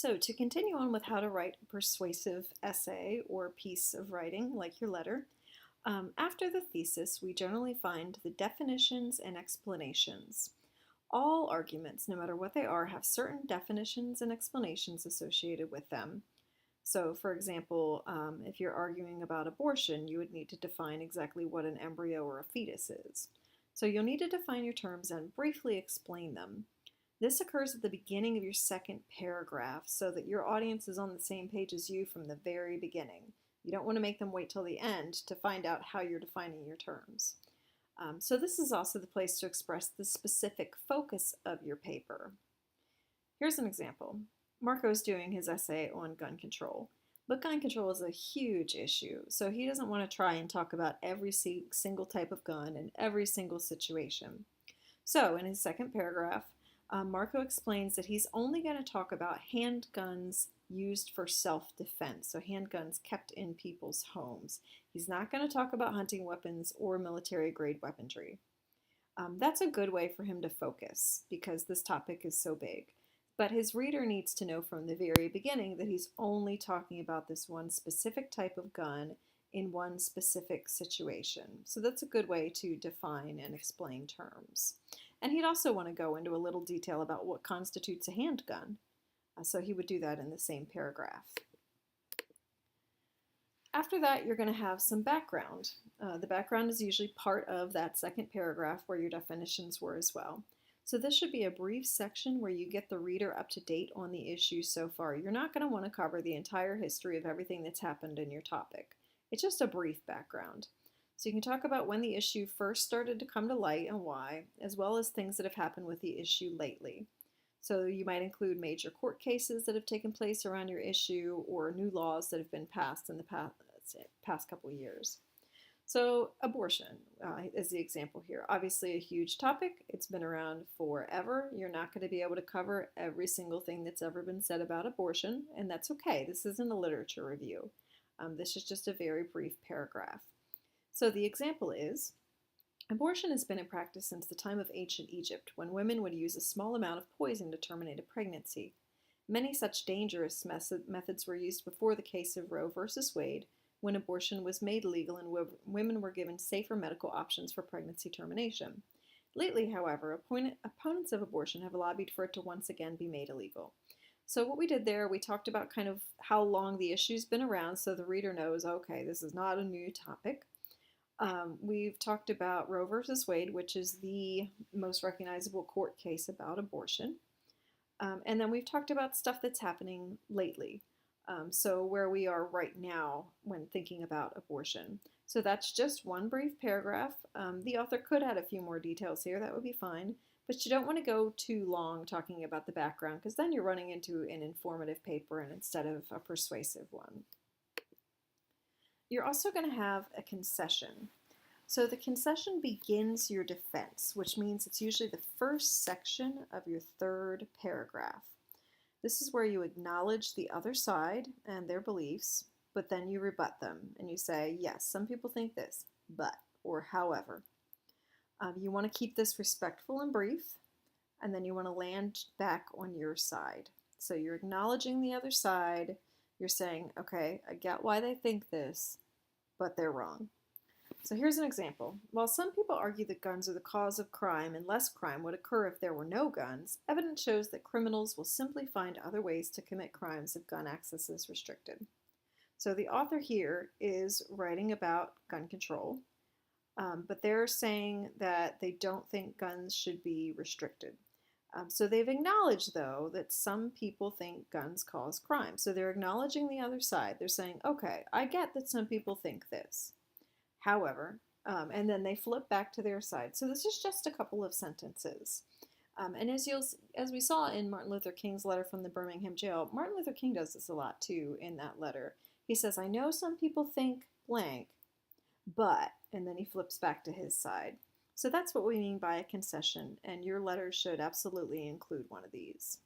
So, to continue on with how to write a persuasive essay or piece of writing, like your letter, after the thesis, we generally find the definitions and explanations. All arguments, no matter what they are, have certain definitions and explanations associated with them. So, for example, if you're arguing about abortion, you would need to define exactly what an embryo or a fetus is. So, you'll need to define your terms and briefly explain them. This occurs at the beginning of your second paragraph so that your audience is on the same page as you from the very beginning. You don't want to make them wait till the end to find out how you're defining your terms. So this is also the place to express the specific focus of your paper. Here's an example. Marco's doing his essay on gun control. But gun control is a huge issue, so he doesn't want to try and talk about every single type of gun in every single situation. So in his second paragraph, Marco explains that he's only going to talk about handguns used for self-defense, so handguns kept in people's homes. He's not going to talk about hunting weapons or military-grade weaponry. That's a good way for him to focus because this topic is so big. But his reader needs to know from the very beginning that he's only talking about this one specific type of gun in one specific situation. So that's a good way to define and explain terms. And he'd also want to go into a little detail about what constitutes a handgun. So he would do that in the same paragraph. After that, you're going to have some background. The background is usually part of that second paragraph where your definitions were as well. So this should be a brief section where you get the reader up to date on the issue so far. You're not going to want to cover the entire history of everything that's happened in your topic. It's just a brief background. So you can talk about when the issue first started to come to light and why, as well as things that have happened with the issue lately. So you might include major court cases that have taken place around your issue or new laws that have been passed in the past couple of years. So abortion is the example here. Obviously a huge topic. It's been around forever. You're not going to be able to cover every single thing that's ever been said about abortion, and that's okay. This isn't a literature review. This is just a very brief paragraph. So the example is, abortion has been in practice since the time of ancient Egypt, when women would use a small amount of poison to terminate a pregnancy. Many such dangerous methods were used before the case of Roe versus Wade, when abortion was made legal and women were given safer medical options for pregnancy termination. Lately, however, opponents of abortion have lobbied for it to once again be made illegal. So what we did there, we talked about kind of how long the issue's been around so the reader knows, okay, this is not a new topic. We've talked about Roe versus Wade, which is the most recognizable court case about abortion. And then we've talked about stuff that's happening lately. So where we are right now when thinking about abortion. So that's just one brief paragraph. The author could add a few more details here, that would be fine. But you don't want to go too long talking about the background because then you're running into an informative paper and instead of a persuasive one. You're also going to have a concession. So the concession begins your defense, which means it's usually the first section of your third paragraph. This is where you acknowledge the other side and their beliefs, but then you rebut them and you say, yes, some people think this, but, or however. You want to keep this respectful and brief, and then you want to land back on your side. So you're acknowledging the other side. You're saying, okay, I get why they think this, but they're wrong. So here's an example. While some people argue that guns are the cause of crime and less crime would occur if there were no guns, evidence shows that criminals will simply find other ways to commit crimes if gun access is restricted. So the author here is writing about gun control, but they're saying that they don't think guns should be restricted. So they've acknowledged, though, that some people think guns cause crime. So they're acknowledging the other side. They're saying, okay, I get that some people think this. However, and then they flip back to their side. So this is just a couple of sentences. And as we saw in Martin Luther King's letter from the Birmingham jail, Martin Luther King does this a lot too in that letter. He says, I know some people think blank, but, and then he flips back to his side. So that's what we mean by a concession, and your letter should absolutely include one of these.